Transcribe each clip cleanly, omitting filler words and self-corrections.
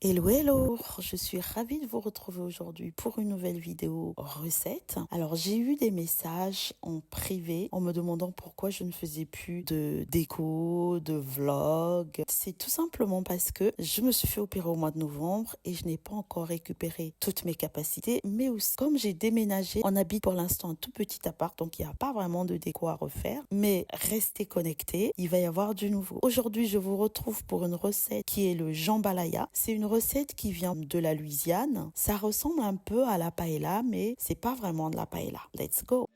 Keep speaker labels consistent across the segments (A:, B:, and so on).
A: Hello, hello! Je suis ravie de vous retrouver aujourd'hui pour une nouvelle vidéo recette. Alors, j'ai eu des messages en privé en me demandant pourquoi je ne faisais plus de déco, de vlog. C'est tout simplement parce que je me suis fait opérer au mois de novembre et je n'ai pas encore récupéré toutes mes capacités. Mais aussi, comme j'ai déménagé, on habite pour l'instant un tout petit appart, donc il n'y a pas vraiment de déco à refaire. Mais restez connectés, il va y avoir du nouveau. Aujourd'hui, je vous retrouve pour une recette qui est le jambalaya. C'est une recette qui vient de la Louisiane. Ça ressemble un peu à la paella, mais c'est pas vraiment de la paella. Let's go!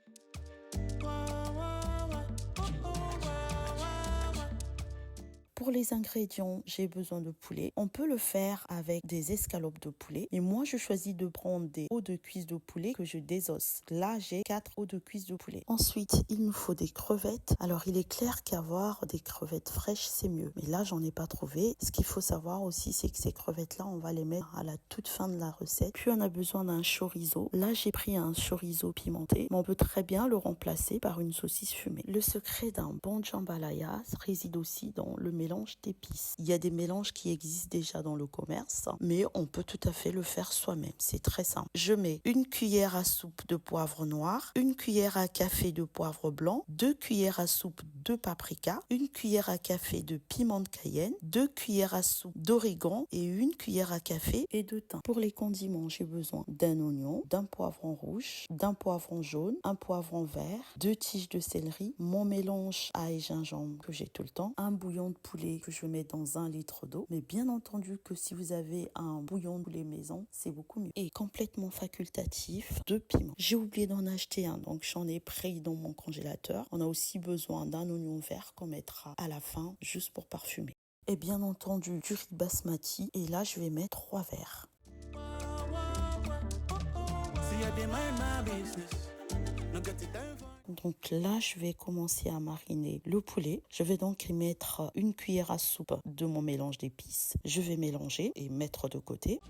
A: Pour les ingrédients, j'ai besoin de poulet. On peut le faire avec des escalopes de poulet. Et moi, je choisis de prendre des os de cuisse de poulet que je désosse. Là, j'ai 4 os de cuisse de poulet. Ensuite, il nous faut des crevettes. Alors, il est clair qu'avoir des crevettes fraîches, c'est mieux. Mais là, j'en ai pas trouvé. Ce qu'il faut savoir aussi, c'est que ces crevettes-là, on va les mettre à la toute fin de la recette. Puis, on a besoin d'un chorizo. Là, j'ai pris un chorizo pimenté. Mais on peut très bien le remplacer par une saucisse fumée. Le secret d'un bon jambalaya réside aussi dans le mélange d'épices. Il y a des mélanges qui existent déjà dans le commerce, mais on peut tout à fait le faire soi-même. C'est très simple. Je mets une cuillère à soupe de poivre noir, une cuillère à café de poivre blanc, 2 cuillères à soupe de paprika, une cuillère à café de piment de Cayenne, 2 cuillères à soupe d'origan et une cuillère à café et de thym. Pour les condiments, j'ai besoin d'un oignon, d'un poivron rouge, d'un poivron jaune, un poivron vert, 2 tiges de céleri, mon mélange ail et gingembre que j'ai tout le temps, un bouillon de poulet que je mets dans 1 litre d'eau. Mais bien entendu que si vous avez un bouillon de poulet maison, c'est beaucoup mieux. Et complètement facultatif, 2 piments. J'ai oublié d'en acheter un, donc j'en ai pris dans mon congélateur. On a aussi besoin d'un oignon vert qu'on mettra à la fin, juste pour parfumer. Et bien entendu, du riz basmati. Et là, je vais mettre 3 verres. Donc là, je vais commencer à mariner le poulet. Je vais donc y mettre une cuillère à soupe de mon mélange d'épices. Je vais mélanger et mettre de côté.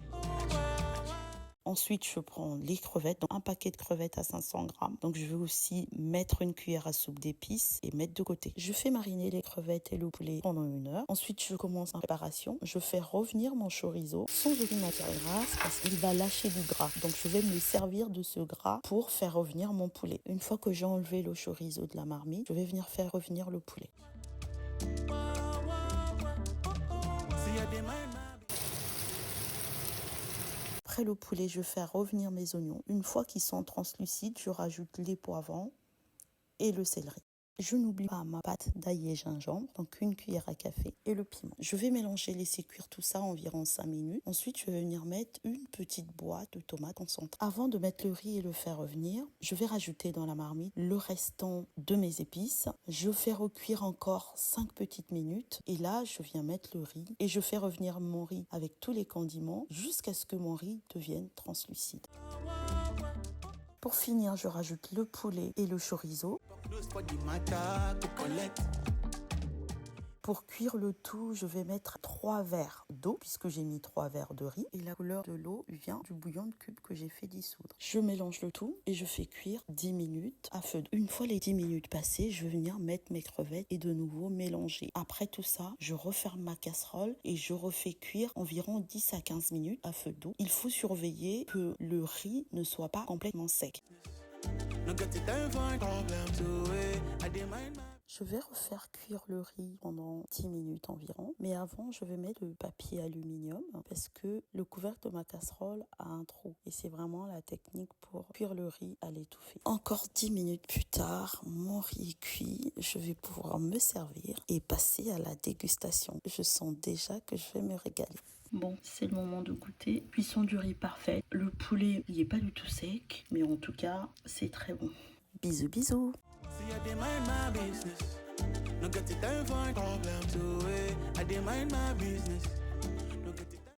A: Ensuite, je prends les crevettes, donc un paquet de crevettes à 500 grammes. Donc, je vais aussi mettre une cuillère à soupe d'épices et mettre de côté. Je fais mariner les crevettes et le poulet pendant 1 heure. Ensuite, je commence la préparation. Je fais revenir mon chorizo sans aucune matière grasse parce qu'il va lâcher du gras. Donc, je vais me servir de ce gras pour faire revenir mon poulet. Une fois que j'ai enlevé le chorizo de la marmite, je vais venir faire revenir le poulet. Après le poulet, je fais revenir mes oignons. Une fois qu'ils sont translucides, je rajoute les poivrons et le céleri. Je n'oublie pas ma pâte d'ail et gingembre, donc 1 cuillère à café et le piment. Je vais mélanger, laisser cuire tout ça environ 5 minutes. Ensuite, je vais venir mettre une petite boîte de tomates concentrées. Avant de mettre le riz et le faire revenir, je vais rajouter dans la marmite le restant de mes épices. Je fais recuire encore 5 petites minutes et là, je viens mettre le riz et je fais revenir mon riz avec tous les condiments jusqu'à ce que mon riz devienne translucide. Pour finir, je rajoute le poulet et le chorizo. Pour cuire le tout, je vais mettre 3 verres d'eau puisque j'ai mis 3 verres de riz et la couleur de l'eau vient du bouillon de cube que j'ai fait dissoudre. Je mélange le tout et je fais cuire 10 minutes à feu doux. Une fois les 10 minutes passées, je vais venir mettre mes crevettes et de nouveau mélanger. Après tout ça, je referme ma casserole et je refais cuire environ 10 à 15 minutes à feu doux. Il faut surveiller que le riz ne soit pas complètement sec. Je vais refaire cuire le riz pendant 10 minutes environ. Mais avant, je vais mettre le papier aluminium parce que le couvercle de ma casserole a un trou. Et c'est vraiment la technique pour cuire le riz à l'étouffer. Encore 10 minutes plus tard, mon riz est cuit. Je vais pouvoir me servir et passer à la dégustation. Je sens déjà que je vais me régaler. Bon, c'est le moment de goûter. Cuisson du riz parfaite. Le poulet, il n'est pas du tout sec, mais en tout cas, c'est très bon. Bisous, bisous. See, I dey mind my business. No got the time for problem to it. I dey mind my business.